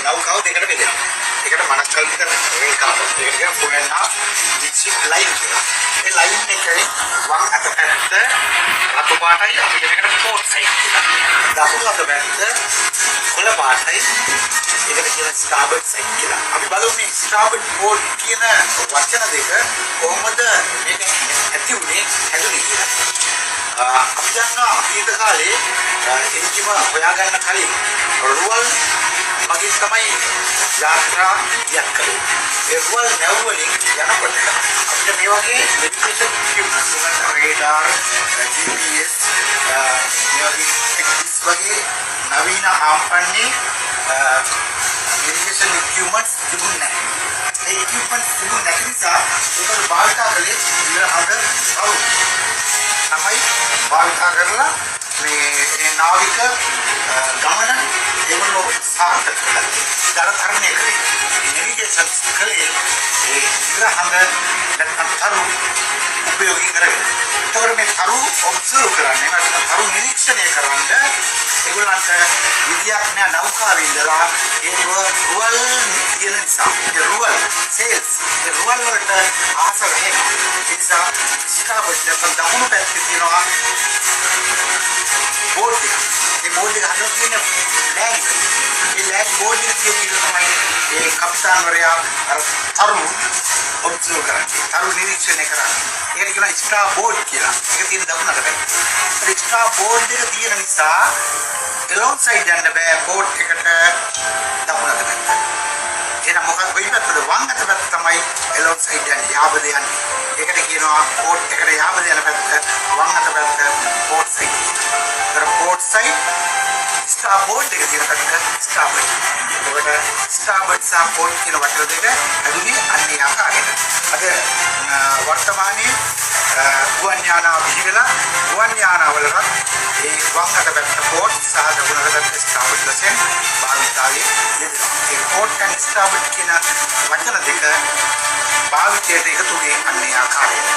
නෞකාව දෙකට බෙදෙනවා. ඒකට මනක්කල් විතර රේඛාව. ඒකට කියන ෆෝර් ඇන්ඩ් හාෆ් මික්ස්ඩ් ලයින් කියලා. ඒ ලයින් එකේ වම් අත පැත්ත රතු පාටයි අපි දෙකට පෝට් සයිඩ් කියලා. දකුණු අත පැත්ත කොළ පාටයි. ඒකට කියන ස්ටාබර්ඩ් සයිඩ් කියලා. අපි බලමු මේ ස්ටාබර්ඩ් පෝට් කියන වචන දෙක කොහොමද මේක ඇති උනේ හැදුනේ කියලා. අපි දන්නවා අතීත කාලේ එන්ජිම හොයාගන්න කලින් රුවල් මගින් තමයි යාත්‍රා යන්නේ. ඒ රුවල් නැව් වලින් යනකොට අපිට මේ වගේ নেভিগේෂන් ඉක්විප්මන්ට්ස් රේඩාර්, GPS මේ වගේ නවීන ආම්පන්නේ নেভিগේෂන් ඉක්විප්මන්ට්ස් තිබුණේ නැහැ. ඒ ඉක්විප්මන්ට්ස් තිබුණ නැති නිසා ඒකට භාවිත කළේ ඉලහඳ තරු තමයි භාවිත කරලා මේ නාවික ගමන ඒගොල්ලෝ සාර්ථක කළා. දරතරණය කළේ নেভিগේෂන් කළේ ඒ ඉලහඳ නැත්නම් තරු උපයෝගී කරගෙන. ඒතකොට මේ තරු ඔබ්සර්ව් කරන්නේ නැත්නම් තරු නිරීක්ෂණය කරන්න ඒගොල්ලන්ට විද්‍යාඥ නෞකාවේ ඉඳලා ඒ රුවල් කියන නිසා ඒ රුවල් සේල්ස් ඒ රුවල් වලට ආස නැහැ. ඒ නිසා ස්ටාබර්ඩ් නැත්නම් දකුණු පැත්තේ තියෙනවා බෝඩ් එක. ඒ බෝඩ් එක හදලා තියෙන ලෑන් එක. ඒ ලෑන් බෝඩ් එක තියෙන තමයි ඒ කපිතාන්වරයා අර තරු ඔබ්සර්ව් කරන්නේ. තරු නිරීක්ෂණය කරන්නේ. ඒකට කියනවා ස්ටා බෝඩ් කියලා. ඒක තියෙන දකුණට පැත්තේ. ඒ ස්ටා බෝඩ් එක තියෙන නිසා එලොන් සයිඩ් යන්න බෑ බෝට් එකට දකුණට පැත්ත. එහෙනම් මොකක්ද වෙයි පැත්තද වම් අත පැත්ත තමයි එලොන් සයිඩ් යන්නේ යාබද යන්නේ. ඒකට කියනවා බෝට් එකට යාබද යන පැත්ත වම් අත පැත්ත බෝට් සයිඩ්. ඒතර බෝට් සයිඩ් ස්ටා බෝඩ් එක තියෙන පැත්ත ස්ටාබර්ඩ්. ඒකට ස්ටාබර්ඩ් සහ බෝට් කියන වචන දෙක හඳුන්නේ අන්නේ ආකාරයට. අද වර්තමානයේ ගුවන් යානා පිළිවෙල ගුවන් යානා වලට ඒ වම් අත පැත්ත බෝට් සහ දකුණු අත පැත්ත ස්ටාබර්ඩ් වශයෙන් භාවිතයේ යෙදෙනවා. ඒ බෝට් and ස්ටාබර්ඩ් කියන වචන දෙක භාවිතයට එකතු වෙන්නේ අන්නේ ආකාරයට.